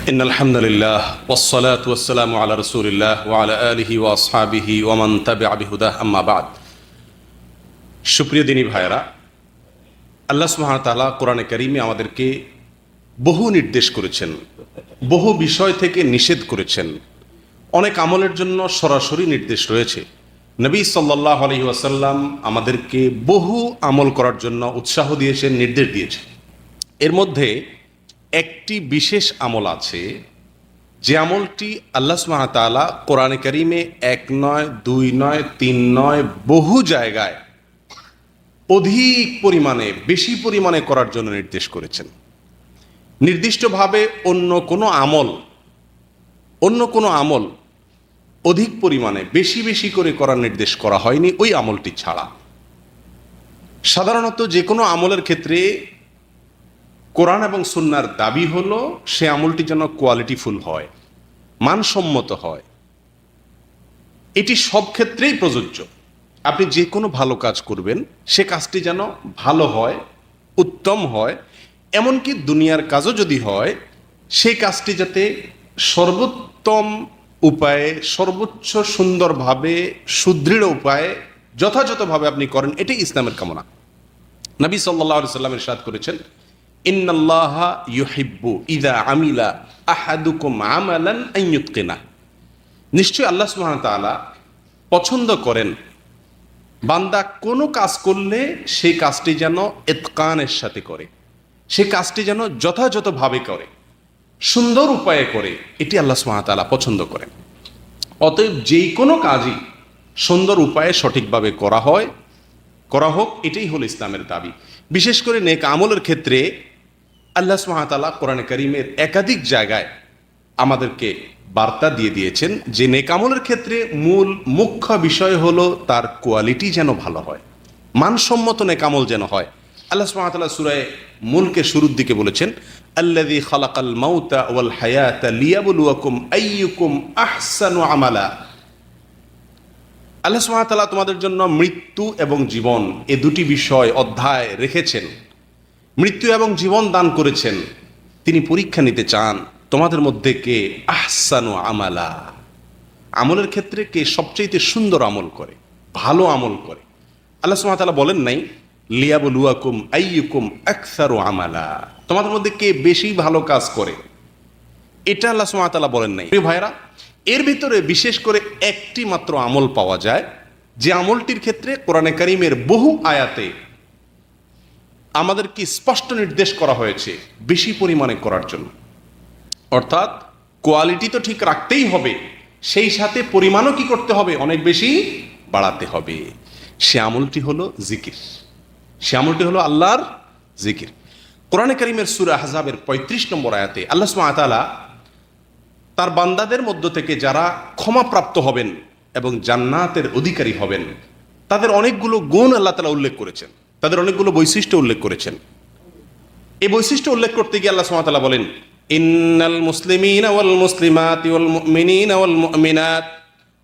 إن الحمد لله والصلاة والسلام على رسول الله وعلى آله وأصحابه ومن تبع بهداه أما بعد সুপ্রিয় দিনী ভাইরা, আল্লাহ সুবহানাহু ওয়া তাআলা কোরআনে কারীমে আমাদেরকে বহু নির্দেশ করেছেন, বহু বিষয় থেকে নিষেধ করেছেন। অনেক আমলের জন্য সরাসরি নির্দেশ রয়েছে। নবী সাল্লাল্লাহু আলাইহি ওয়াসাল্লাম আমাদেরকে বহু আমল করার জন্য উৎসাহ দিয়েছেন, নির্দেশ দিয়েছেন। এর মধ্যে একটি বিশেষ আমল আছে, যে আমলটি আল্লাহ সুবহানাহু ওয়া তাআলা কোরআনে কারীমে এক নয়, দুই নয়, তিন নয়, বহু জায়গায় অধিক পরিমাণে, বেশি পরিমাণে করার জন্য নির্দেশ করেছেন। নির্দিষ্টভাবে অন্য কোনো আমল অধিক পরিমাণে বেশি বেশি করে করার নির্দেশ করা হয়নি ওই আমলটি ছাড়া। সাধারণত যে কোনো আমলের ক্ষেত্রে কোরআন এবং সুন্নাহর দাবি হলো সে আমলটি যেন কোয়ালিটিফুল হয়, মানসম্মত হয়। এটি সব ক্ষেত্রেই প্রযোজ্য। আপনি যে কোনো ভালো কাজ করবেন, সে কাজটি যেন ভালো হয়, উত্তম হয়। এমনকি দুনিয়ার কাজও যদি হয়, সেই কাজটি যাতে সর্বোত্তম উপায়ে, সর্বোচ্চ সুন্দরভাবে, সুদৃঢ় উপায়ে, যথাযথভাবে আপনি করেন, এটি ইসলামের কামনা। নবী সাল্লাল্লাহু আলাইহি ওয়াসাল্লাম ইরশাদ করেছেন, ইন্নাল্লাহা ইউহিব্বু ইযা আমিলা আহাদুকুম আমালান আন ইউতকিনা। নিশ্চয়ই আল্লাহ সুবহানাহু ওয়া তাআলা পছন্দ করেন বান্দা কোনো কাজ করলে সেই কাজটি যেন ইতকানের সাথে করে, সেই কাজটি যেন যথাযথভাবে করে, সুন্দর উপায়ে করে। এটি আল্লাহ সুবহানাহু ওয়া তাআলা পছন্দ করেন। অতএব যেই কোনো কাজই সুন্দর উপায়ে সঠিকভাবে করা হোক, এটাই হলো ইসলামের দাবি। বিশেষ করে নেক আমলের ক্ষেত্রে আল্লাহ সুবহানাহু ওয়া তাআলা কোরআনে কারীমের একাধিক জায়গায় আমাদেরকে বার্তা দিয়ে দিয়েছেন যে নেক আমলের ক্ষেত্রে মুখ্য বিষয় হলো তার কোয়ালিটি যেন ভালো হয়, মানসম্মত নেক আমল যেন হয়। আল্লাহ সুবহানাহু ওয়া তাআলা সূরা মুলকের শুরুর দিকে বলেছেন, আল্লাযী খালাকাল মাউতা ওয়াল হায়াতা লিয়াবলুয়াকুম আইয়ুকুম আহসানু আমালা। আল্লাহ সুবহানাহু ওয়া তাআলা তোমাদের জন্য মৃত্যু এবং জীবন এ দুটি বিষয় অধ্যায় রেখেছেন, মৃত্যু এবং জীবন দান করেছেন। তিনি পরীক্ষা নিতে চান তোমাদের মধ্যে কে আহসানু আমালা, আমলের ক্ষেত্রে কে সবচেয়ে সুন্দর আমল করে, ভালো আমল করে। আল্লাহ সুবহানাহু ওয়া তাআলা বলেন নাই লিয়াবলুয়াকুম আইয়ুকুম আকসারু আমালা, তোমাদের মধ্যে কে বেশি ভালো কাজ করে, এটা আল্লাহ সুবহানাহু ওয়া তাআলা বলেন নাই। প্রিয় ভাইরা, এর ভিতরে বিশেষ করে একটি মাত্র আমল পাওয়া যায়, যে আমলটির ক্ষেত্রে কোরআনে কারীমের বহু আয়াতে আমাদেরকে স্পষ্ট নির্দেশ করা হয়েছে বেশি পরিমাণে করার জন্য। অর্থাৎ কোয়ালিটি তো ঠিক রাখতেই হবে, সেই সাথে পরিমাণও কি করতে হবে, অনেক বেশি বাড়াতে হবে। সে আমলটি হলো জিকির, সে আমলটি হলো আল্লাহর জিকির। কোরআনে কারীমের সূরা আহজাবের 35 নম্বর আয়াতে আল্লাহ সুবহানাহু ওয়া তাআলা তার বান্দাদের মধ্য থেকে যারা ক্ষমাপ্রাপ্ত হবেন এবং জান্নাতের অধিকারী হবেন, তাদের অনেকগুলো গুণ আল্লাহ তাআলা উল্লেখ করেছেন, তাদের অনেকগুলো বৈশিষ্ট্য উল্লেখ করেছেন। এই বৈশিষ্ট্য উল্লেখ করতে গিয়ে আল্লাহ সুবহানাহু ওয়া তাআলা বলেন, ইন্নাল মুসলিমিনা ওয়াল মুসলিমাতি ওয়াল মুমিনিনা ওয়াল মুমিনাত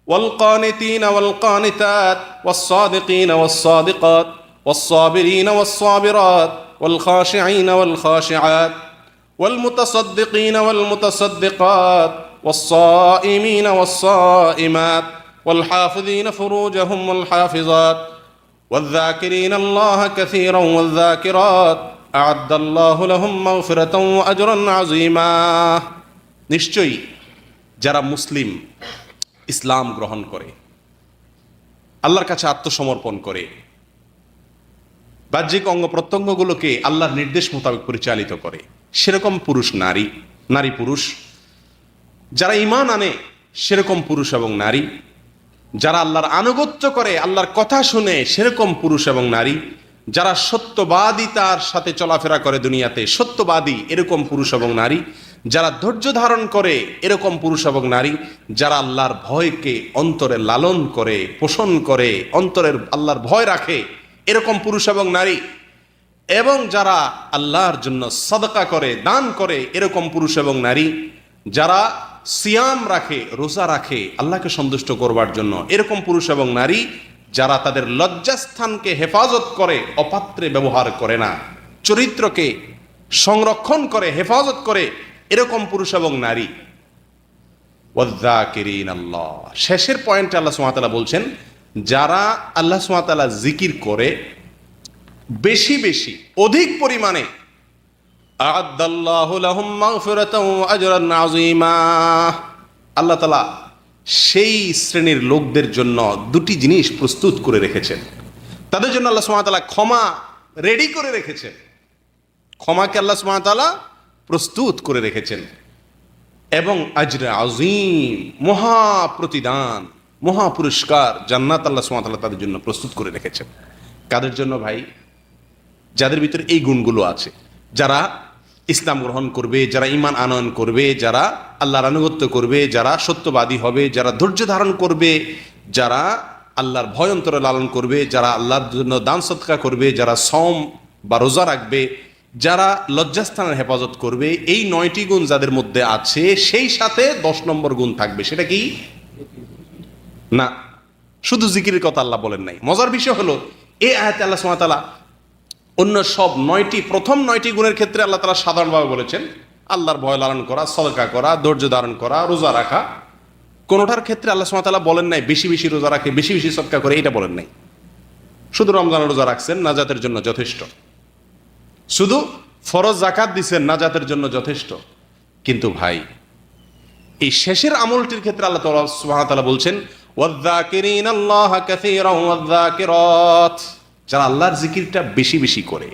ওয়াল কানিতিনা ওয়াল কানিতাত ওয়াস সাদিকিনা ওয়াস সাদিকাত ওয়াস সাবিরিনা ওয়াস সাবিরাত ওয়াল খাশিঈনা ওয়াল খাশিআত ওয়াল মুতাসাদ্দিকিনা ওয়াল মুতাসাদ্দিকাত ওয়াস সাইমিনা ওয়াস সাইমাত ওয়াল হাফিযিনা ফুরুজাহুম ওয়াল হাফিজাত والذاكرين الله كثيرا والذاكرات أعد الله لهم مغفرة وأجرا عظيما। নিশ্চয়ই যারা মুসলিম, ইসলাম গ্রহণ করে, আল্লাহর কাছে আত্মসমর্পণ করে, বাহ্যিক অঙ্গ প্রত্যঙ্গগুলোকে আল্লাহর নির্দেশ মোতাবেক পরিচালিত করে, সেরকম পুরুষ নারী পুরুষ, যারা ঈমান আনে সেরকম পুরুষ এবং নারী, যারা আল্লাহর আনুগত্য করে, আল্লাহর কথা শুনে সেরকম পুরুষ এবং নারী, যারা সত্যবাদিতার সাথে চলাফেরা করে দুনিয়াতে, সত্যবাদী এরকম পুরুষ এবং নারী, যারা ধৈর্য ধারণ করে এরকম পুরুষ এবং নারী, যারা আল্লাহর ভয়কে অন্তরে লালন করে, পোষণ করে, অন্তরের আল্লাহর ভয় রাখে এরকম পুরুষ এবং নারী, এবং যারা আল্লাহর জন্য সাদকা করে, দান করে এরকম পুরুষ এবং নারী, যারা সিয়াম রাখে, রোজা রাখে আল্লাহকে সন্তুষ্ট করবার জন্য এরকম পুরুষ এবং নারী, যারা তাদের লজ্জাস্থানকে হেফাজত করে, অপাত্রে ব্যবহার করে না, চরিত্রকে সংরক্ষণ করে, হেফাজত করে, এরকম পুরুষ এবং নারী। ওয়াযযাকিরিন আল্লাহ, শেষের পয়েন্টে আল্লাহ সুবহানাহু ওয়া তাআলা বলছেন যারা আল্লাহ সুবহানাহু ওয়া তাআলা জিকির করে বেশি বেশি অধিক পরিমাণে, আ'আদ্দাল্লাহু লাহুম মাগফিরাতাও ওয়া আজরান আযীমা, আল্লাহ তাআলা সেই শ্রেণীর লোকদের জন্য দুটি জিনিস প্রস্তুত করে রেখেছেন। তাদের জন্য আল্লাহ সুবহানাহু ওয়া তাআলা ক্ষমা রেডি করে রেখেছেন, ক্ষমাকে আল্লাহ সুবহানাহু ওয়া তাআলা প্রস্তুত করে রেখেছেন, এবং আজরে আযীম, মহা প্রতিদান, মহা পুরস্কার, জান্নাত আল্লাহ সুবহানাহু ওয়া তাআলা তাদের জন্য প্রস্তুত করে রেখেছেন। কাদের জন্য ভাই? যাদের ভিতরে এই গুণগুলো আছে, যারা ইসলাম গ্রহণ করবে, যারা ঈমান আনয়ন করবে, যারা আল্লাহর আনুগত্য করবে, যারা সত্যবাদী হবে, যারা ধৈর্য ধারণ করবে, যারা আল্লাহর ভয় অন্তরে লালন করবে, যারা আল্লাহর জন্য দান সদকা করবে, যারা সওম বা রোজা রাখবে, যারা লজ্জাস্থানের হেফাজত করবে, এই 9টি গুণ যাদের মধ্যে আছে, সেই সাথে 10 নম্বর গুণ থাকবে। সেটা কি? না, শুধু জিকিরের কথা আল্লাহ বলেন নাই। মজার বিষয় হলো এই আয়াতে আল্লাহ সুবহানাহু ওয়া তাআলা অন্য সব 9টি, প্রথম 9টি গুণের ক্ষেত্রে আল্লাহ তাআলা সাধারণভাবে বলেছেন আল্লাহর ভয় লালন করা, সদকা করা, ধৈর্য ধারণ করা, রোজা রাখা। কোনোটার ক্ষেত্রে আল্লাহ সুবহানাহু ওয়া তাআলা বলেন নাই বেশি বেশি রোজা রাখে, বেশি বেশি সদকা করে, এটা বলেন নাই। শুধু রমজানের রোজা রাখছেন, নাজাতের জন্য যথেষ্ট। শুধু ফরজ যাকাত দিছেন, নাজাতের জন্য যথেষ্ট। কিন্তু ভাই, এই শেষের আমলটির ক্ষেত্রে আল্লাহ সুবহানাহু ওয়া তাআলা বলছেন ওয়াযযাকিরিনাল্লাহা কাসীরান ওয়াযযাকিরাত, যারা আল্লাহর জিকিরটা বেশি বেশি করে।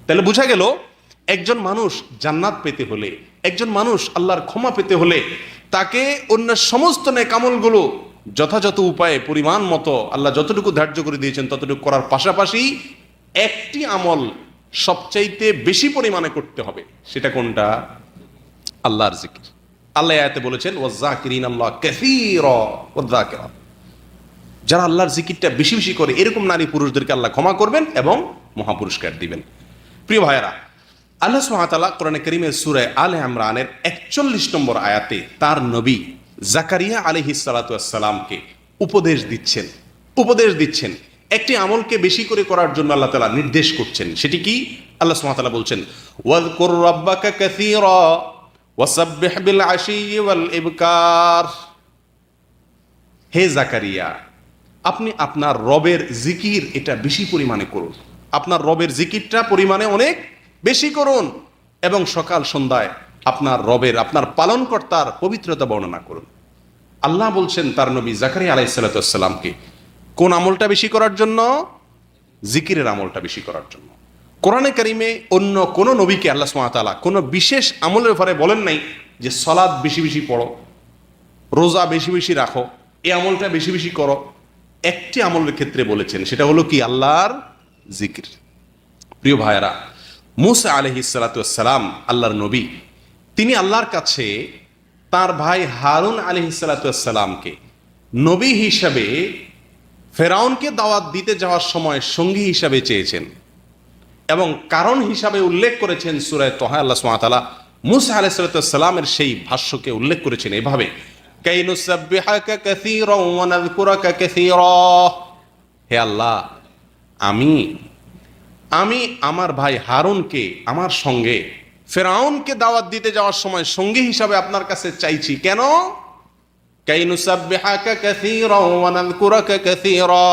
তাহলে বোঝা গেল একজন মানুষ জান্নাত পেতে হলে, একজন মানুষ আল্লাহর ক্ষমা পেতে হলে, তাকে অন্য সমস্ত নেক আমলগুলো যথাযথ উপায়ে পরিমাণ মতো আল্লাহ যতটুকু ধার্য করে দিয়েছেন ততটুকু করার পাশাপাশি একটি আমল সবচাইতে বেশি পরিমাণে করতে হবে। সেটা কোনটা? আল্লাহর জিকির। আল্লাহ আয়াতে বলেছেন ওয়াযযাকিরিনাল্লাহা কাসীরা ওয়াযযাকিরাত, যারা আল্লাহর জিকিরটা বেশি বেশি করে এরকম নারী পুরুষদেরকে আল্লাহ ক্ষমা করবেন এবং মহাপুরস্কার দিবেন। প্রিয় ভাইয়েরা, আল্লাহ সুবহানাহু ওয়া তাআলা কোরআনে কারীমের সূরা আলে ইমরানের 41 নম্বর আয়াতে তার নবী জাকারিয়া আলাইহিস সালাতু ওয়াস সালামকে উপদেশ দিচ্ছেন একটি আমলকে বেশি করে করার জন্য আল্লাহ তাআলা নির্দেশ করছেন। সেটি কি? আল্লাহ সুবহানাহু ওয়া তাআলা বলছেন ওয়াযকুর রাব্বাকা কাসীরা ওয়াসাব্বিহ বিল আশিয়্যি ওয়াল ইবকার, হে জাকারিয়া, আপনি আপনার রবের জিকির এটা বেশি পরিমাণে করুন, আপনার রবের জিকিরটা পরিমাণে অনেক বেশি করুন, এবং সকাল সন্ধ্যায় আপনার রবের, আপনার পালনকর্তার পবিত্রতা বর্ণনা করুন। আল্লাহ বলছেন তার নবী জাকারিয়া আলাইহিস সালাতু ওয়াস সালামকে কোন আমলটা বেশি করার জন্য? জিকিরের আমলটা বেশি করার জন্য। কোরআনে কারিমে অন্য কোন নবীকে আল্লাহ সুবহানাহু ওয়া তাআলা কোন বিশেষ আমলের ব্যাপারে বলেন নাই যে সালাত বেশি বেশি পড়ো, রোজা বেশি বেশি রাখো, এই আমলটা বেশি বেশি করো। একটি আমলের ক্ষেত্রে বলেছেন, সেটা হলো কি? আল্লাহর জিকির। প্রিয় ভাইয়েরা, মূসা আলাইহিস সালাতু ওয়াস সালাম আল্লাহর নবী, তিনি আল্লাহর কাছে তার ভাই হারুন আলাইহিস সালাতু ওয়াস সালামকে নবী হিসাবে ফেরাউনকে দাওয়াত দিতে যাওয়ার সময় সঙ্গী হিসাবে চেয়েছেন, এবং কারণ হিসাবে উল্লেখ করেছেন সূরা তাহা। আল্লাহ সুবহানাহু ওয়া তাআলা মূসা আলাইহিস সালাতু ওয়াস সালামের সেই ভাষ্যকে উল্লেখ করেছেন এভাবে, কাইনুসাব্বিহাকা কাসীরান ওয়া নাযকুরাকা কাসীরা, হে আল্লাহ, আমি আমার ভাই হারুনকে আমার সঙ্গে ফেরাউনকে দাওয়াত দিতে যাওয়ার সময় সঙ্গী হিসাবে আপনার কাছে চাইছি। কেন? কাইনুসাব্বিহাকা কাসীরান ওয়া নাযকুরাকা কাসীরা,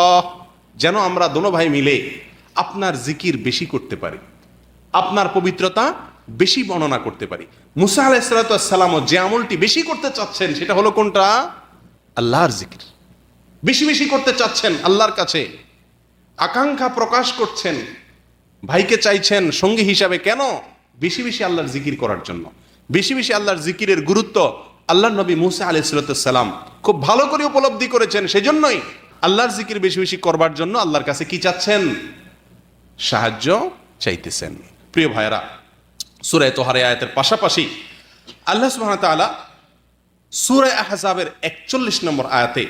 যেন আমরা দোনো ভাই মিলে আপনার জিকির বেশি করতে পারি, আপনার পবিত্রতা বেশি বর্ণনা করতে পারি। মূসা আলাইহিস সালাতু ওয়াস সালামও যে আমলটি বেশি করতে চাচ্ছেন সেটা হলো কোনটা? আল্লাহর জিকির। বেশি বেশি করতে চাচ্ছেন, আল্লাহর কাছে আকাঙ্ক্ষা প্রকাশ করছেন, ভাইকে চাইছেন সঙ্গী হিসাবে। কেন? বেশি বেশি আল্লাহর জিকির করার জন্য। বেশি বেশি আল্লাহর জিকিরের গুরুত্ব আল্লাহর নবী মূসা আলাইহিস সালাতু ওয়াস সালাম খুব ভালো করে উপলব্ধি করেছেন। সেজন্যই আল্লাহর জিকির বেশি বেশি করবার জন্য আল্লাহর কাছে কি চাচ্ছেন? সাহায্য চাইতেছেন। প্রিয় ভাইয়েরা, সূরা তাহার আয়াতের পাশাপাশি আল্লাহ সুবহানাহু ওয়া তাআলা সূরা আহজাবের 41 নম্বর আয়াতে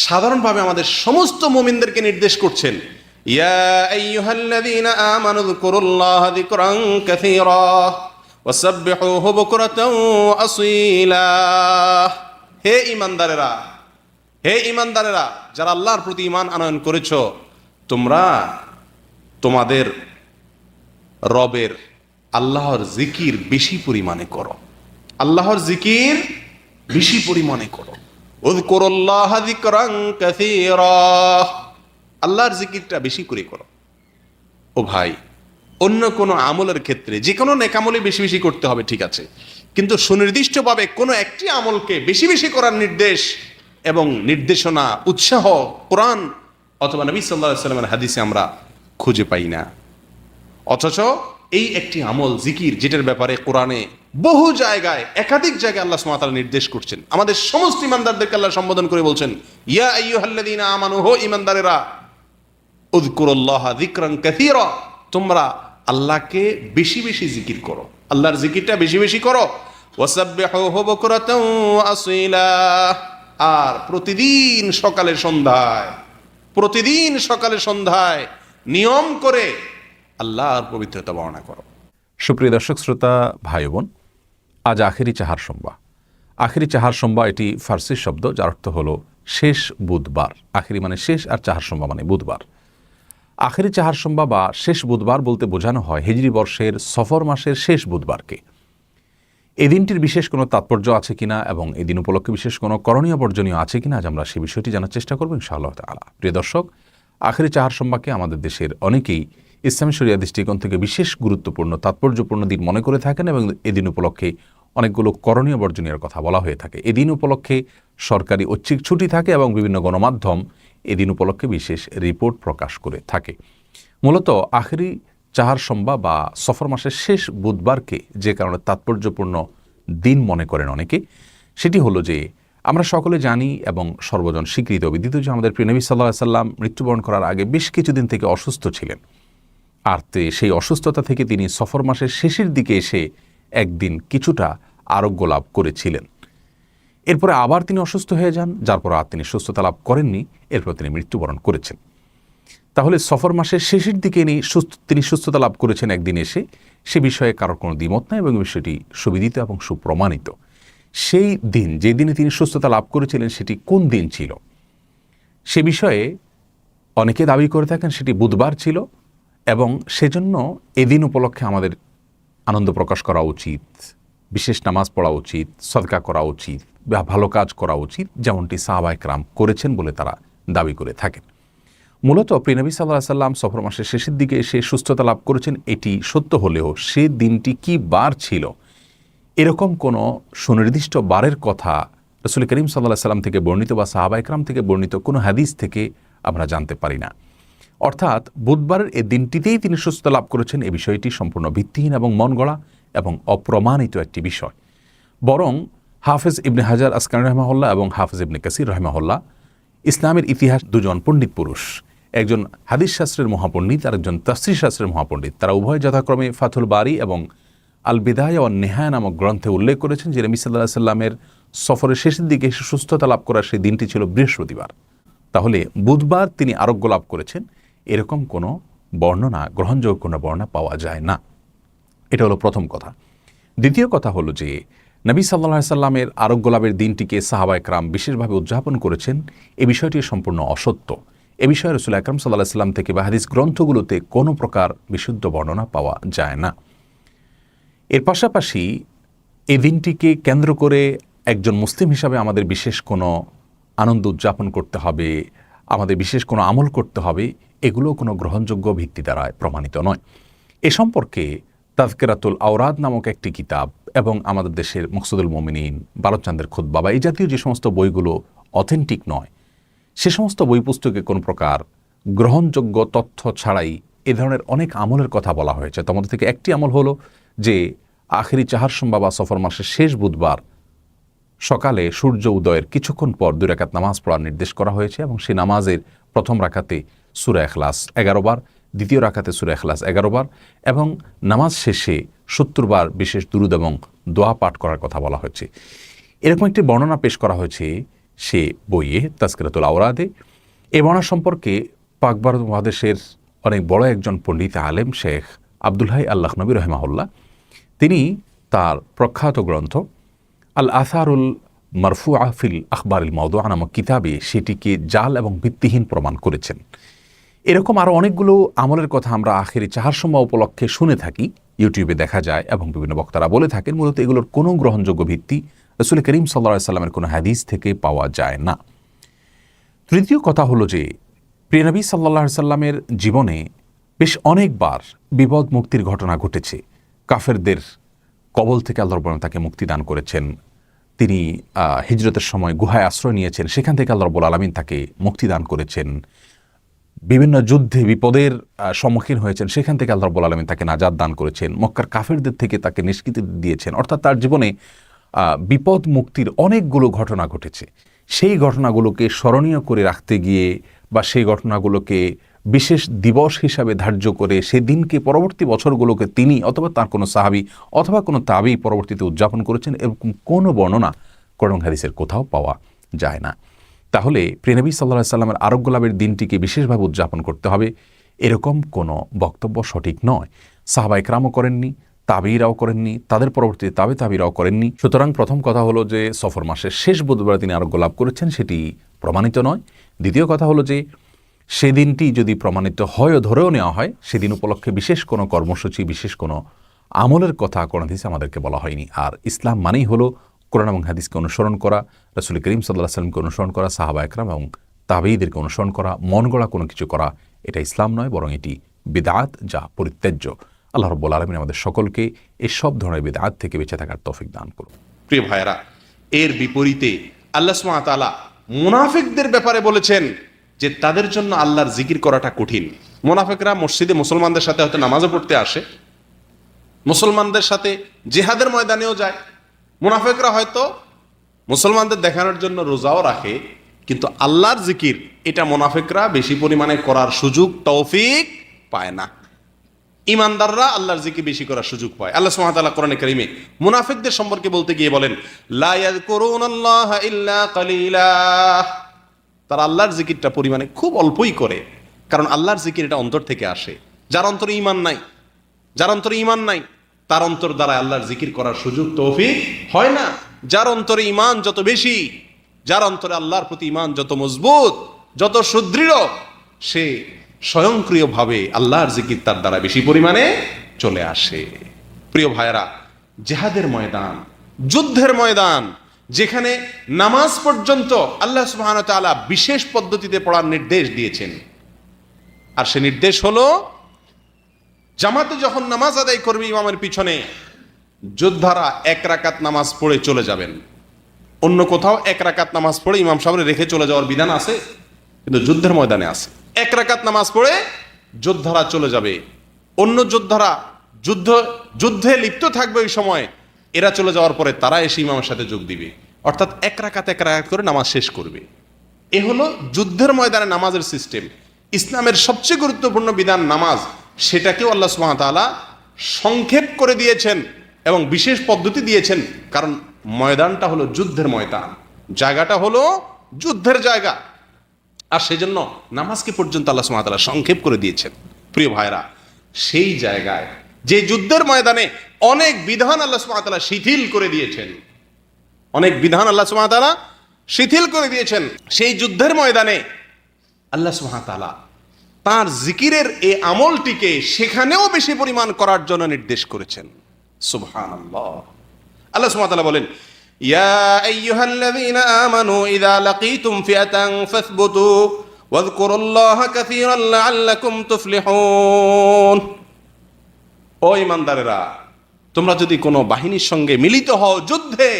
সাধারণভাবে আমাদের সমস্ত মুমিনদেরকে নির্দেশ করছেন, ইয়া আইয়ুহাল্লাযীনা আমানু যকুরুল্লাহা যিকরান কাসীরা ওয়াসাব্বিহুহু বুকরাতাও ওয়া আসীলা, হে ঈমানদারেরা, যারা আল্লাহর প্রতি ঈমান আনয়ন করেছো, তোমরা তোমাদের রবের আল্লাহর জিকির বেশি পরিমাণে করো। আল্লাহর জিকির বেশি পরিমাণে করো। উযকুরুল্লাহ যিকরান কাসীরা, আল্লাহর জিকিরটা বেশি করে করো। ও ভাই, অন্য কোনো আমলের ক্ষেত্রে যে কোনো নেকামলই বেশি বেশি করতে হবে, ঠিক আছে, কিন্তু সুনির্দিষ্টভাবে কোনো একটি আমলকে বেশি বেশি করার নির্দেশ এবং নির্দেশনা, উৎসাহ কোরআন অথবা নবী সাল্লাল্লাহু আলাইহি ওয়াসাল্লামের হাদিসে আমরা খুঁজে পাই না। অথচ এই একটি আমল জিকির, যেটার ব্যাপারে কোরআনে বহু জায়গায়, একাধিক জায়গায় আল্লাহ সুবহানাহু ওয়া তাআলা নির্দেশ করছেন, আমাদের সমস্ত ইমানদারদেরকে আল্লাহ সম্বোধন করে বলছেন, ইয়া আইয়ুহাল্লাযীনা আমানু, হো ইমানদারেরা, উযকুরুল্লাহ যিকরান কাসীরা, তোমরা আল্লাহকে বেশি বেশি জিকির করো, আল্লাহর জিকিরটা বেশি বেশি করো। ওয়াসাব্বিহুহু বুকরাতাও ওয়া আসীলা, আর প্রতিদিন সকালে সন্ধ্যায় নিয়ম করে আল্লাহর পবিত্রতা বর্ণনা করো। সুপ্রিয় দর্শক শ্রোতা ভাই বোন, আজ আখেরি চাহার সোমবার। আখেরি চাহার সোমবার এটি ফার্সি শব্দ, যার অর্থ হলো শেষ বুধবার। আখেরি মানে শেষ, আর চাহার সোমবার মানে বুধবার। আখেরি চাহার সোমবার বা শেষ বুধবার বলতে বোঝানো হয় হিজরি বর্ষের সফর মাসের শেষ বুধবারকে। এই দিনটির বিশেষ কোনো তাৎপর্য আছে কিনা এবং এই দিন উপলক্ষে বিশেষ কোনো করণীয় বর্জনীয় আছে কিনা, আজ আমরা সেই বিষয়টি জানার চেষ্টা করব ইনশাআল্লাহ তাআলা। প্রিয় দর্শক, আখেরি চাহার সোমবারকে আমাদের দেশের অনেকেই ইসলামী শরিয়া দৃষ্টিকোণ থেকে বিশেষ গুরুত্বপূর্ণ, তাৎপর্যপূর্ণ দিন মনে করে থাকেন এবং এদিন উপলক্ষে অনেকগুলো করণীয় বর্জনীয় কথা বলা হয়ে থাকে। এদিন উপলক্ষে সরকারি ঐচ্ছিক ছুটি থাকে এবং বিভিন্ন গণমাধ্যম এদিন উপলক্ষে বিশেষ রিপোর্ট প্রকাশ করে থাকে। মূলত আখেরি চাহার সোমবার বা সফর মাসের শেষ বুধবারকে যে কারণে তাৎপর্যপূর্ণ দিন মনে করেন অনেকে, সেটি হলো যে আমরা সকলে জানি এবং সর্বজন স্বীকৃত বিদিত যে আমাদের প্রিয় নবী সাল্লাল্লাহু আলাইহি ওয়াসাল্লাম মৃত্যুবরণ করার আগে বেশ কিছুদিন থেকে অসুস্থ ছিলেন। আর সেই অসুস্থতা থেকে তিনি সফর মাসের শেষের দিকে এসে একদিন কিছুটা আরোগ্য লাভ করেছিলেন। এরপরে আবার তিনি অসুস্থ হয়ে যান, যার পর আর তিনি সুস্থতা লাভ করেননি, এরপর তিনি মৃত্যুবরণ করেছেন। তাহলে সফর মাসের শেষের দিকে তিনি সুস্থতা লাভ করেছেন একদিন এসে, সে বিষয়ে কারোর কোনো দ্বিমত নাই এবং বিষয়টি সুবিদিত এবং সুপ্রমাণিত। সেই দিন, যে দিনে তিনি সুস্থতা লাভ করেছিলেন, সেটি কোন দিন ছিল সে বিষয়ে অনেকে দাবি করে থাকেন সেটি বুধবার ছিল এবং সেজন্য এদিন উপলক্ষে আমাদের আনন্দ প্রকাশ করা উচিত, বিশেষ নামাজ পড়া উচিত, সদকা করা উচিত বা ভালো কাজ করা উচিত, যেমনটি সাহাবায়ে কেরাম করেছেন বলে তারা দাবি করে থাকেন। মূলত প্রিয় নবী সাল্লাল্লাহু আলাইহি ওয়াসাল্লাম সফর মাসের শেষের দিকে এসে সুস্থতা লাভ করেছেন, এটি সত্য হলেও সে দিনটি কি বার ছিল এরকম কোনো সুনির্দিষ্ট বারের কথা রাসূল করিম সাল্লাল্লাহু আলাইহি ওয়াসাল্লাম থেকে বর্ণিত বা সাহাবায়ে কেরাম থেকে বর্ণিত কোনো হাদিস থেকে আমরা জানতে পারি না। অর্থাৎ বুধবারের এই দিনটিতেই তিনি সুস্থতা লাভ করেছেন, এই বিষয়টি সম্পূর্ণ ভিত্তিহীন এবং মন গড়া এবং অপ্রমাণিত একটি বিষয়। বরং হাফেজ ইবনে হাজার আসকালানী রাহিমাহুল্লাহ এবং হাফেজ ইবনে কাসির রাহিমাহুল্লাহ, ইসলামের ইতিহাস দুজন পণ্ডিত পুরুষ, একজন হাদিস শাস্ত্রের মহাপণ্ডিত আর একজন তাফসীর শাস্ত্রের মহাপণ্ডিত, তারা উভয় যথাক্রমে ফাথুল বারী এবং আল বিদায়া ওয়ান নিহায়া নামক গ্রন্থে উল্লেখ করেছেন যে নবী সাল্লাল্লাহু আলাইহি ওয়াসাল্লামের সফরের শেষের দিকে এসে সুস্থতা লাভ করার সেই দিনটি ছিল বৃহস্পতিবার। তাহলে বুধবার তিনি আরোগ্য লাভ করেছেন এরকম কোনো বর্ণনা, গ্রহণযোগ্য কোনো বর্ণনা পাওয়া যায় না। এটা হলো প্রথম কথা। দ্বিতীয় কথা হলো যে নবী সাল্লাল্লাহু আলাইহি ওয়াসাল্লামের আরোগ্য লাভের দিনটিকে সাহাবায়ে কেরাম বিশেষভাবে উদযাপন করেছেন, এ বিষয়টি সম্পূর্ণ অসত্য। এ বিষয়ে রাসূল আকরাম সাল্লাল্লাহু আলাইহি ওয়াসাল্লাম থেকে বা হাদিস গ্রন্থগুলোতে কোনো প্রকার বিশুদ্ধ বর্ণনা পাওয়া যায় না। এর পাশাপাশি এই দিনটিকে কেন্দ্র করে একজন মুসলিম হিসাবে আমাদের বিশেষ কোনো আনন্দ উদযাপন করতে হবে, আমাদের বিশেষ কোনো আমল করতে হবে, এগুলো কোনো গ্রহণযোগ্য ভিত্তি দ্বারা প্রমাণিত নয়। এ সম্পর্কে তাযকিরাতুল আওরাদ নামক একটি কিতাব এবং আমাদের দেশের মকসুদুল মুমিনিন, বারোচান্দের খুতবা বা এই জাতীয় যে সমস্ত বইগুলো অথেন্টিক নয়, সে সমস্ত বই পুস্তকে কোনো প্রকার গ্রহণযোগ্য তথ্য ছাড়াই এ ধরনের অনেক আমলের কথা বলা হয়েছে। তোমাদের থেকে একটি আমল হলো যে আখেরি চাহার সোমবার বা সফর মাসের শেষ বুধবার সকালে সূর্য উদয়ের কিছুক্ষণ পর 2 রাকাত নামাজ পড়ার নির্দেশ করা হয়েছে এবং সেই নামাজের প্রথম রাকাতে সূরা ইখলাস 11 বার, দ্বিতীয় রাকাতে সূরা ইখলাস 11 বার এবং নামাজ শেষে 70 বার বিশেষ দুরূদ এবং দোয়া পাঠ করার কথা বলা হয়েছে। এরকম একটি বর্ণনা পেশ করা হয়েছে সে বইয়ে তাযকিরাতুল আওরাদে। এই বর্ণনা সম্পর্কে পাক ভারত মহাদেশের অনেক বড় একজন পণ্ডিত আলেম শেখ আব্দুল হাই আল লাখনবী রাহিমাহুল্লাহ, তিনি তার প্রখ্যাত গ্রন্থ আল আসারুল মারফুআ ফিল আখবারিল মাওদুআ নামক কিতাবে সেটিকে জাল এবং ভিত্তিহীন প্রমাণ করেছেন। এরকম আরও অনেকগুলো আমলের কথা আমরা আখেরি চাহার সোমবার উপলক্ষে শুনে থাকি, ইউটিউবে দেখা যায় এবং বিভিন্ন বক্তারা বলে থাকেন, মূলত এগুলোর কোনো গ্রহণযোগ্য ভিত্তি রাসূল করিম সাল্লাল্লাহু আলাইহি সাল্লামের কোনো হাদিস থেকে পাওয়া যায় না। তৃতীয় কথা হলো যে প্রিয় নবী সাল্লাল্লাহু আলাইহি সাল্লামের জীবনে বেশ অনেকবার বিপদ মুক্তির ঘটনা ঘটেছে। কাফেরদের কবল থেকে আল্লাহ রাব্বুল আলামিন তাকে মুক্তি দান করেছেন। তিনি হিজরতের সময় গুহায় আশ্রয় নিয়েছেন, সেখান থেকে আল্লাহ রাব্বুল আলামিন তাকে মুক্তি দান করেছেন। বিভিন্ন যুদ্ধে বিপদের সম্মুখীন হয়েছেন, সেখান থেকে আল্লাহ রাব্বুল আলামিন তাকে নাজাত দান করেছেন। মক্কার কাফেরদের থেকে তাকে নিষ্কৃতি দিয়েছেন। অর্থাৎ তার জীবনে বিপদ মুক্তির অনেকগুলো ঘটনা ঘটেছে। সেই ঘটনাগুলোকে স্মরণীয় করে রাখতে গিয়ে বা সেই ঘটনাগুলোকে বিশেষ দিবস হিসাবে ধার্য করে সেদিনকে পরবর্তী বছরগুলোকে তিনি অথবা তার কোনো সাহাবী অথবা কোনো তাবী পরবর্তীতে উদযাপন করেছেন, এরকম কোনো বর্ণনা কোরআন হাদিসের কোথাও পাওয়া যায় না। তাহলে প্রিয় নবী সাল্লাল্লাহু আলাইহি সাল্লামের আরোগ্য লাভের দিনটিকে বিশেষভাবে উদযাপন করতে হবে, এরকম কোনো বক্তব্য সঠিক নয়। সাহাবা ইকরামও করেননি, তাবিরাও করেননি, তাদের পরবর্তীতে তাবিরাও করেননি। সুতরাং প্রথম কথা হলো যে সফর মাসের শেষ বুধবারে তিনি আরোগ্য লাভ করেছেন, সেটি প্রমাণিত নয়। দ্বিতীয় কথা হলো যে সেদিনটি যদি প্রমাণিত হয়ও ধরেও নেওয়া হয়, সেদিন উপলক্ষে বিশেষ কোনো কর্মসূচি, বিশেষ কোনো আমলের কথা কোরআন হাদিসে আমাদেরকে বলা হয়নি। আর ইসলাম মানেই হলো কোরআন এবং হাদিসকে অনুসরণ করা, রাসূল করিম সাল্লাল্লাহু আলাইহি সাল্লামকে অনুসরণ করা, সাহাবা ইকরাম এবং তাবেঈদেরকে অনুসরণ করা, মন গড়া কোনো কিছু করা, এটা ইসলাম নয়, বরং এটি বিদআত, যা পরিত্যাজ্য। আল্লাহ রাব্বুল আলামিন আমাদের সকলকে এই সব ধরনের বিদআত থেকে বেঁচে থাকার তৌফিক দান করুন। প্রিয় ভাইরা, এর বিপরীতে আল্লাহ সুবহানাহু ওয়া তাআলা মুনাফিকদের ব্যাপারে বলেছেন যে তাদের জন্য আল্লাহর জিকির করাটা কঠিন। মুনাফিকরা মসজিদে মুসলমানদের সাথে হয়তো নামাজও পড়তে আসে, মুসলমানদের সাথে জিহাদের ময়দানেও যায়, মুনাফিকরা হয়তো মুসলমানদের দেখানোর জন্য রোজাও রাখে, কিন্তু আল্লাহর জিকির এটা মুনাফিকরা বেশি পরিমাণে করার সুযোগ তৌফিক পায় না। ইমানদাররা আল্লাহর জিকির বেশি করার সুযোগ পায়। আল্লাহ সুবহানাহু ওয়া তাআলা কোরআনে কারীমে মুনাফিকদের সম্পর্কে বলতে গিয়ে বলেন, লা ইয়াযকুরুনাল্লাহা ইল্লা কালিলা, তারা আল্লাহর জিকিরটা পরিমাণে খুব অল্পই করে, কারণ আল্লাহর জিকির এটা অন্তর থেকে আসে। যার অন্তরে ঈমান নাই, যার অন্তরে ঈমান নাই, তার অন্তর দ্বারা আল্লাহর জিকির করার সুযোগ তৌফিক হয় না। যার অন্তরে ঈমান যত বেশি, যার অন্তরে আল্লাহর প্রতি ঈমান যত মজবুত, যত সুদৃঢ়, সে স্বয়ংক্রিয়ভাবে আল্লাহর জিকির তার দ্বারা বেশি পরিমাণে চলে আসে। প্রিয় ভাইয়েরা, জিহাদের ময়দান, যুদ্ধের ময়দান, যেখানে নামাজ পর্যন্ত আল্লাহ সুবহানাহু ওয়া তাআলা বিশেষ পদ্ধতিতে পড়ার নির্দেশ দিয়েছেন, আর সে নির্দেশ হলো জামাতে যখন নামাজ আদায় করবে ইমামের পিছনে, যোদ্ধারা 1 রাকাত নামাজ পড়ে চলে যাবেন। অন্য কোথাও 1 রাকাত নামাজ পড়ে ইমাম সাহেব রেখে চলে যাওয়ার বিধান আছে, কিন্তু যুদ্ধের ময়দানে আছে 1 রাকাত নামাজ পড়ে যোদ্ধারা চলে যাবে। অন্য যোদ্ধারা যুদ্ধে লিপ্ত থাকবে ওই সময়, এরা চলে যাওয়ার পরে তারা এসে ইমামের সাথে যোগ দিবে, অর্থাৎ 1 রাকাত করে নামাজ শেষ করবে। এ হলো যুদ্ধের ময়দানে নামাজের সিস্টেম। ইসলামের সবচেয়ে গুরুত্বপূর্ণ বিধান নামাজ, সেটাকেও আল্লাহ সুবহানাহু ওয়া তাআলা সংক্ষেপ করে দিয়েছেন এবং বিশেষ পদ্ধতি দিয়েছেন, কারণ ময়দানটা হলো যুদ্ধের ময়দান, জায়গাটা হলো যুদ্ধের জায়গা, আর সেজন্য নামাজকে পর্যন্ত আল্লাহ সুবহানাহু ওয়া তাআলা সংক্ষেপ করে দিয়েছেন। প্রিয় ভাইরা, সেই জায়গায় যে যুদ্ধের ময়দানে অনেক বিধান আল্লাহ সুবহানাহু ওয়া তাআলা শিথিল করে দিয়েছেন, অনেক বিধান আল্লাহ সুবহানাহু ওয়া তাআলা শিথিল করে দিয়েছেন, সেই যুদ্ধের ময়দানে আল্লাহ সুবহানাহু ওয়া তাআলা তার জিকিরের এই আমলটিকে সেখানেও বেশি পরিমাণ করার জন্য নির্দেশ করেছেন। সুবহানাল্লাহ। আল্লাহ সুবহানাহু ওয়া তাআলা বলেন, ইয়া আইয়ুহাল্লাযীনা আমানু ইযা লাকীতুম ফিআতান ফাসবুতু ওয়াযকুরুল্লাহা কাসীরান লাআল্লাকুম তুফলিহুন। ও ঈমানদারেরা, তোমরা যদি কোনো বাহিনীর সঙ্গে মিলিত হও যুদ্ধে,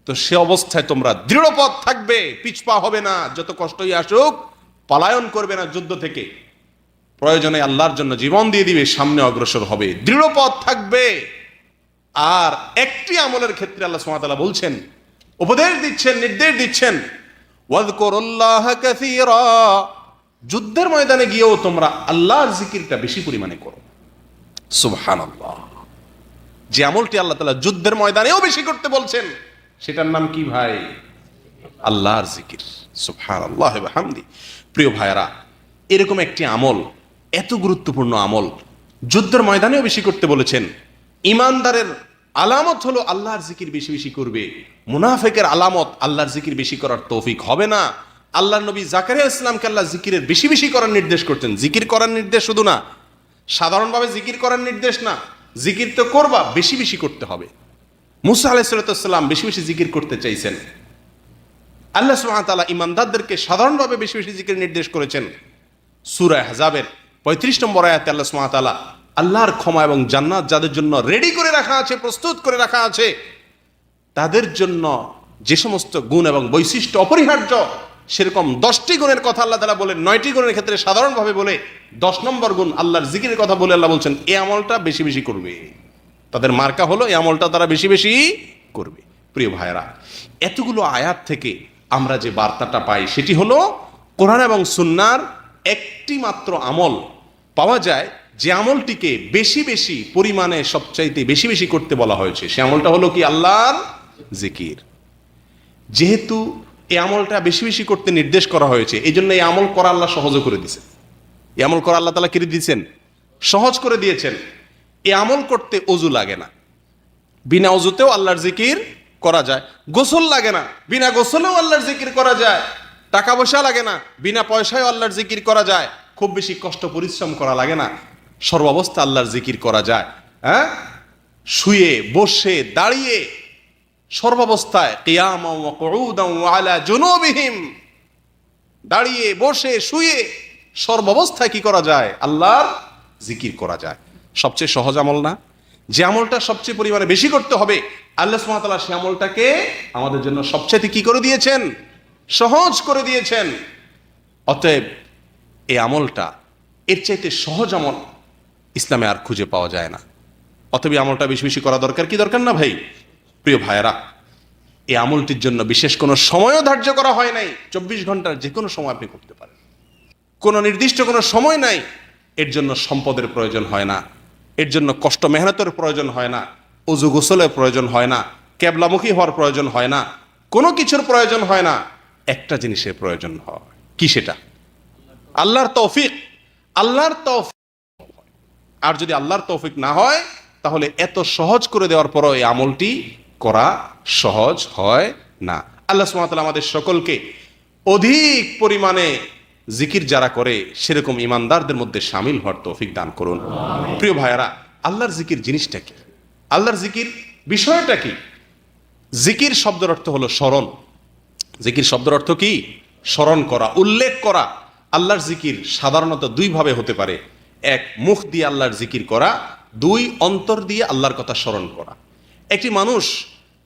তো সে অবস্থায় তোমরা দৃঢ়পদ থাকবে, পিছপা হবে না, যত কষ্টই আসুক পলায়ন করবে না যুদ্ধ থেকে, প্রয়োজনে আল্লাহর জন্য জীবন দিয়ে দিবে, সামনে অগ্রসর হবে, দৃঢ়পদ থাকবে। আর একটি আমলের ক্ষেত্রে আল্লাহ সুবহানাহু ওয়া তাআলা বলছেন, উপদেশ দিচ্ছেন, নির্দেশ দিচ্ছেন, ওয়াযকুরুল্লাহা কাসীরা, যুদ্ধের ময়দানে গিয়েও তোমরা আল্লাহর জিকিরটা বেশি পরিমাণে করো। সুবহানাল্লাহ। যে আমলটি আল্লাহ তাআলা যুদ্ধের ময়দানেও বেশি করতে বলছেন, সেটার নাম কি ভাই? আল্লাহর জিকির। সুবহানাল্লাহ ওয়া বিহামদি। প্রিয় ভাইরা, এরকম একটি আমল, এত গুরুত্বপূর্ণ আমল যুদ্ধের ময়দানেও বেশি করতে বলেছেন। ইমানদারের আলামত হলো আল্লাহর জিকির বেশি বেশি করবে। মুনাফিকের আলামত আল্লাহর জিকির বেশি করার তৌফিক হবে না। আল্লাহর নবী জাকারিয়া ইসলামকে আল্লাহ জিকিরের বেশি বেশি করার নির্দেশ করতেন। জিকির করার নির্দেশ শুধু না, সাধারণভাবে জিকির করার নির্দেশ না, জিকির তো করবা, বেশি বেশি করতে হবে। মুসা আলাইহিস সালাম বেশি বেশি জিকির করতে চাইছেন। আল্লাহ সুবহানাহু ওয়া তাআলা ঈমানদারদেরকে সাধারণভাবে বেশি বেশি জিকির নির্দেশ করেছেন। সূরা আহজাবের 35 নম্বর আয়াতে আল্লাহ সুবহানাহু ওয়া তাআলা আল্লাহর ক্ষমা এবং জান্নাত যাদের জন্য রেডি করে রাখা আছে, প্রস্তুত করে রাখা আছে, তাদের জন্য যে সমস্ত গুণ এবং বৈশিষ্ট্য অপরিহার্য, সেরকম 10টি গুণের কথা আল্লাহ তাআলা বলেন, 9টি গুণের ক্ষেত্রে সাধারণভাবে বলে 10 নম্বর গুণ আল্লাহর জিকিরের কথা বলে আল্লাহ বলছেন এই আমলটা বেশি বেশি করবে। তাদের মার্কা হলো এই আমলটা তারা বেশি বেশি করবে। প্রিয় ভাইরা, এতগুলো আয়াত থেকে আমরা যে বার্তাটা পাই সেটি হলো কোরআন এবং সুন্নাহর একটি মাত্র আমল পাওয়া যায় যে আমলটিকে বেশি বেশি পরিমাণে সবচাইতে বেশি বেশি করতে বলা হয়েছে। সে আমলটা হলো কি? আল্লাহর জিকির। যেহেতু এই আমলটা বেশি বেশি করতে নির্দেশ করা হয়েছে, এই জন্য এই আমল করা আল্লাহ সহজ করে দিয়েছেন। এই আমল করা আল্লাহ তাআলা করে দিয়েছেন, সহজ করে দিয়েছেন। এই আমল করতে অজু লাগে না, বিনা অজুতেও আল্লাহর জিকির করা যায়। গোসল লাগে না, বিনা গোসলেও আল্লাহর জিকির করা যায়। টাকা পয়সা লাগে না, বিনা পয়সায় আল্লাহর জিকির করা যায়। খুব বেশি কষ্ট পরিশ্রম করা লাগে না, সর্বাবস্থা আল্লাহর জিকির করা যায়। হ্যাঁ, শুয়ে বসে দাঁড়িয়ে সর্বাবস্থায়, কিয়ামান ওয়া কুউদান ওয়া আলা জুনুবিহিম, দাঁড়িয়ে বসে শুয়ে সর্বাবস্থায় কি করা যায়? আল্লাহর জিকির করা যায়। সবচেয়ে সহজ আমল না? যে আমলটা সবচেয়ে পরিমাণে বেশি করতে হবে, আল্লাহ সুবহানাহু ওয়া তাআলা সেই আমলটাকে আমাদের জন্য সবচেয়ে কি করে দিয়েছেন? সহজ করে দিয়েছেন। অতএব এই আমলটা, এর চাইতে সহজ আমল ইসলামে আর খুঁজে পাওয়া যায় না। অতএব এই আমলটা বেশি বেশি করা দরকার কি দরকার না ভাই? প্রিয় ভাইয়েরা, এই আমলটির জন্য বিশেষ কোনো সময়ও ধার্য করা হয় নাই। 24 ঘন্টার যে কোনো সময় আপনি করতে পারেন, কোনো নির্দিষ্ট কোনো সময় নাই। এর জন্য সম্পদের প্রয়োজন হয় না, এর জন্য কষ্ট মেহনতের প্রয়োজন হয় না, ওযু গোসলের প্রয়োজন হয় না, কেবলামুখী হওয়ার প্রয়োজন হয় না, কোনো কিছুর প্রয়োজন হয় না। একটা জিনিসের প্রয়োজন হয়, কি সেটা? আল্লাহর তৌফিক। আল্লাহর তৌফিক। আর যদি আল্লাহর তৌফিক না হয়, তাহলে এত সহজ করে দেওয়ার পরও এই আমলটি করা সহজ হয় না। আল্লাহ সুবহানাহু ওয়া তাআলা আমাদের সকলকে অধিক পরিমাণে জিকির যারা করে সেরকম ইমানদারদের মধ্যে শামিল হওয়ার তৌফিক দান করুন। প্রিয় ভাইয়েরা, আল্লাহর জিকির জিনিসটা কি? আল্লাহর জিকির বিষয়টা কি? জিকির শব্দের অর্থ হলো স্মরণ। জিকির শব্দের অর্থ কি? স্মরণ করা, উল্লেখ করা। আল্লাহর জিকির সাধারণত দুই ভাবে হতে পারে। এক, মুখ দিয়ে আল্লাহর জিকির করা। দুই, অন্তর দিয়ে আল্লাহর কথা স্মরণ করা। একটি মানুষ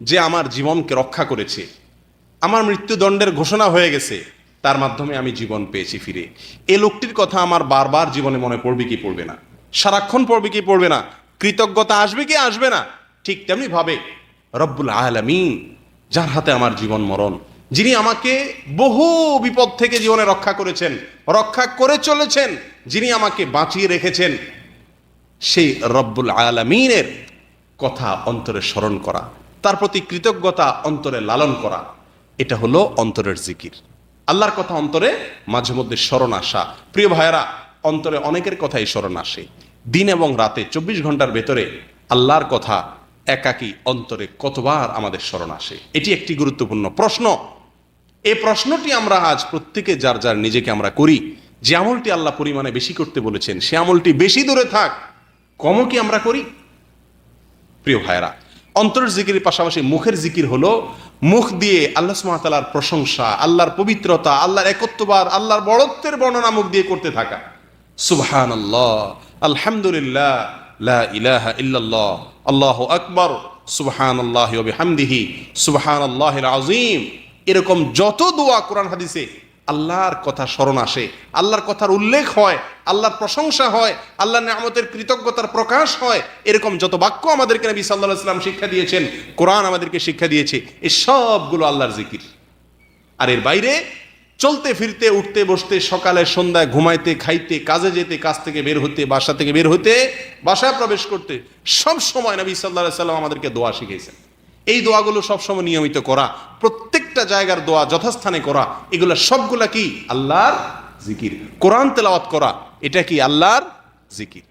যে আমার জীবনকে রক্ষা করেছে, আমার মৃত্যুদণ্ডের ঘোষণা হয়ে গেছে, তার মাধ্যমে আমি জীবন পেয়েছি ফিরে, এই লোকটির কথা আমার বারবার জীবনে মনে পড়বে কি পড়বে না? সারাক্ষণ পড়বে কি পড়বে না? কৃতজ্ঞতা আসবে কি আসবে না? ঠিক তেমনি ভাবে রব্বুল আলামিন, যার হাতে আমার জীবন মরণ, যিনি আমাকে বহু বিপদ থেকে জীবনে রক্ষা করেছেন, রক্ষা করে চলেছেন, যিনি আমাকে বাঁচিয়ে রেখেছেন, সেই রব্বুল আলামিনের কথা অন্তরে স্মরণ করা, তার প্রতি কৃতজ্ঞতা অন্তরে লালন করা, এটা হলো অন্তরের জিকির। আল্লাহর কথা অন্তরে মাঝে মধ্যে স্মরণ আসা। প্রিয় ভাইয়েরা, অন্তরে অনেকের কথাই স্মরণ আসে। দিন এবং রাতে 24 ঘন্টার ভেতরে আল্লাহর কথা একাকী অন্তরে কতবার আমাদের স্মরণ আসে? এটি একটি গুরুত্বপূর্ণ প্রশ্ন। এই প্রশ্নটি আমরা আজ প্রত্যেকে যার যার নিজেকে আমরা করি। যে আমলটি আল্লাহ পরিমাণে বেশি করতে বলেছেন, সে আমলটি বেশি দূরে থাক, কমও কি আমরা করি? প্রিয় ভাইয়েরা, অন্তরের জিকিরের পাশাপাশি মুখের জিকির হলো মুখ দিয়ে আল্লাহ সুবহানাহু ওয়া তাআলার প্রশংসা, আল্লাহর পবিত্রতা, আল্লাহর একত্ববাদ, আল্লাহর বড়ত্বের বর্ণনা মুখ দিয়ে করতে থাকা। সুবহানাল্লাহ, আলহামদুলিল্লাহ, লা ইলাহা ইল্লাল্লাহ, আল্লাহু আকবার, সুবহানাল্লাহি ওয়া বিহামদিহি, সুবহানাল্লাহিল আযীম। এরকম যত দোয়া কোরআন হাদিসে আল্লাহর কথা স্মরণ আসে, আল্লাহর কথার উল্লেখ হয়, আল্লাহর প্রশংসা হয়, আল্লাহর নিয়ামতের কৃতজ্ঞতার প্রকাশ হয়, এরকম যত বাক্য আমাদেরকে নবী সাল্লাল্লাহু আলাইহি ওয়াসাল্লাম শিক্ষা দিয়েছেন, কোরআন আমাদেরকে শিক্ষা দিয়েছে, এই সবগুলো আল্লাহর জিকির। আর এর বাইরে চলতে ফিরতে, উঠতে বসতে, সকালে সন্ধ্যায়, ঘুমাইতে, খাইতে, কাজে যেতে, কাজ থেকে বের হতে, বাসা থেকে বের হতে, বাসায় প্রবেশ করতে, সব সময় নবী সাল্লাল্লাহু আলাইহি ওয়াসাল্লাম আমাদেরকে দোয়া শিখিয়েছেন। এই দোয়াগুলো সবসময় নিয়মিত করা, প্রত্যেকটা জায়গার দোয়া যথাস্থানে করা, এগুলো সবগুলা কি? আল্লাহর জিকির। কোরআন তেলাওয়াত করা, এটা কি? আল্লাহর জিকির।